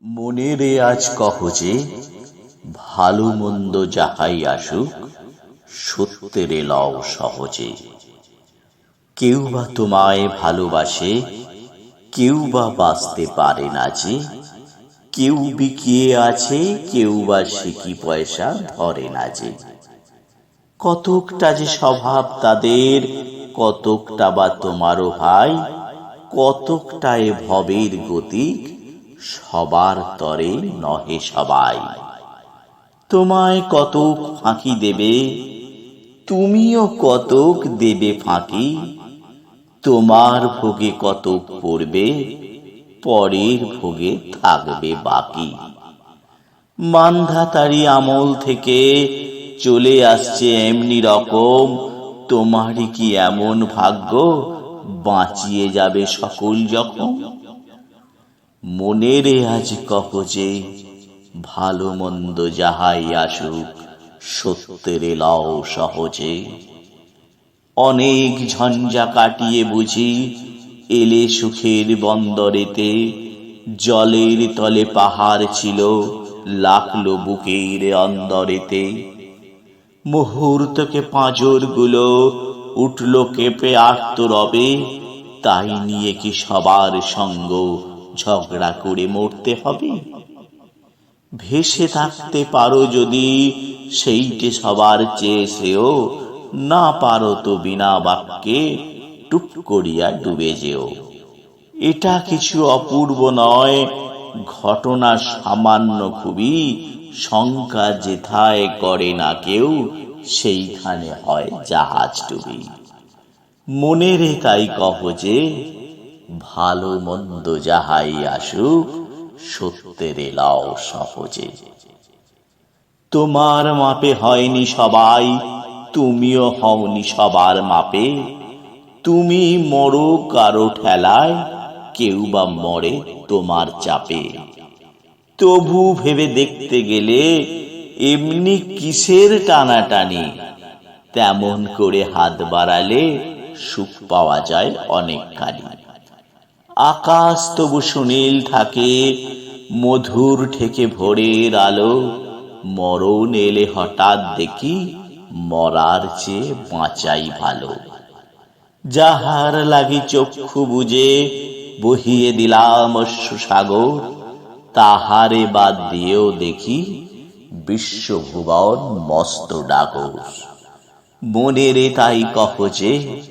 মনেরে আজ কহ যে, ভালো মন্দ যাহাই আসুক, সত্যেরে লও সহজে। কেউ বা তোমায় ভালোবাসে, কেউ বা বাঁচতে পারে না যে। কেউ বিকিয়ে আছে, কেউ বা সিকি পয়সা ধরে না যে। কতকটা যে স্বভাব তাদের, কতকটা বা তোমারও ভাই, কতকটা এ ভবের গতিক, সবার তরে নহে সবাই। তোমায় কতক ফাঁকি দেবে, তুমিও কতক দেবে ফাঁকি। তোমার ভোগে কতক পড়বে, পরের ভোগে থাকবে বাকি। মানধাতারি আমল থেকে চলে আসছে এমনি রকম, তোমারই কি এমন ভাগ্য, বাঁচিয়ে যাবে সকল জখম। মনেরে আজ কহ যে, ভালো মন্দ যাহাই আসুক, সত্যেরে লও সহজে। অনেক ঝঞ্ঝা কাটিয়ে বুঝি এলে সুখের বন্দরেতে। জলের তলে পাহাড় ছিল, লাগলো বুকের অন্দরেতে। মুহূর্তকে পাঁজরগুলো উঠল কেঁপে আর্তরবে। তাই নিয়ে কি সবার সঙ্গ ঝগড়া করে মরতে হবে? ভেসে থাকতে পারো যদি, সেইটে সবার চেয়ে শ্রেয়। না পারো তো বিনা বাক্যে টুপ করিয়া ডুবে যেও। এটা কিছু অপূর্ব নয়, ঘটনা সামান্য খুবই। শঙ্কা যেথায় করে না কেউ, সেইখানে হয় জাহাজ ডুবি। মনেরে তাই কহ যে, ভালো মন্দ যাহাই আসুক, সত্যেরে লও সহজে। তোমার মাপে হয়নি সবাই, তুমিও হওনি সবার মাপে। তুমি মরো কারো ঠেলায়, কেউ বা মরে তোমার চাপে। তবু ভেবে দেখতে গেলে, এমনি কিসের টানাটানি। তেমন করে হাত বাড়ালে, সুখ পাওয়া যায় অনেকখানি। আকাশ তবু সুনীল থাকে, মধুর ঠেকে ভোরের আলো। মরণ এলে হঠাৎ দেখি, মরার চেয়ে বাঁচাই ভালো। যাহার লাগি চক্ষু বুজে বহিয়ে দিলাম অশ্রুসাগর, তাহারে বাদ দিয়েও দেখি, বিশ্বভুবন মস্ত ডাগর। মনেরে তাই কহ যে,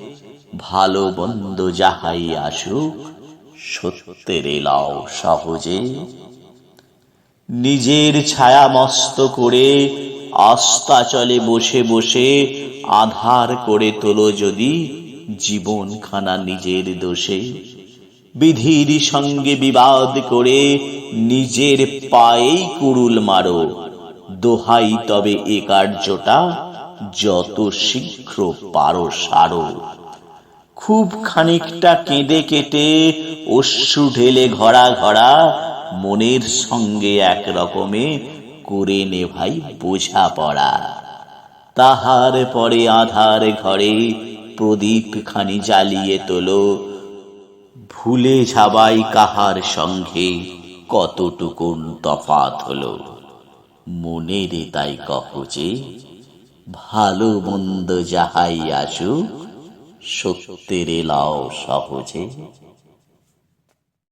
ভালো মন্দ যাহাই আসুক, সত্যেরে লও সহজে। নিজের ছায়া মস্ত করে অস্তাচলে বসে বসে, আধার করে তোলো যদি জীবনখানা নিজের দোষে। বিধির সঙ্গে বিবাদ করে নিজের পায়েই কুড়ুল মারো। দোহাই তবে এ কার্যটা, যত শীঘ্র পারো সারো। খুব খানিকটা কেঁদে কেটে অশ্রু ঢেলে ঘড়া ঘড়া, মনের সঙ্গে এক রকমে করে নে ভাই বোঝাপড়া। তাহার পরে আধার ঘরে প্রদীপ খানি জ্বালিয়ে তোলো। ভুলে যাবাই কাহার সঙ্গে কতটুকুন তফাৎ হলো। মনেরে তাই কহ যে, ভালো মন্দ যাহাই আসুক, সত্যেরে লও সহজে।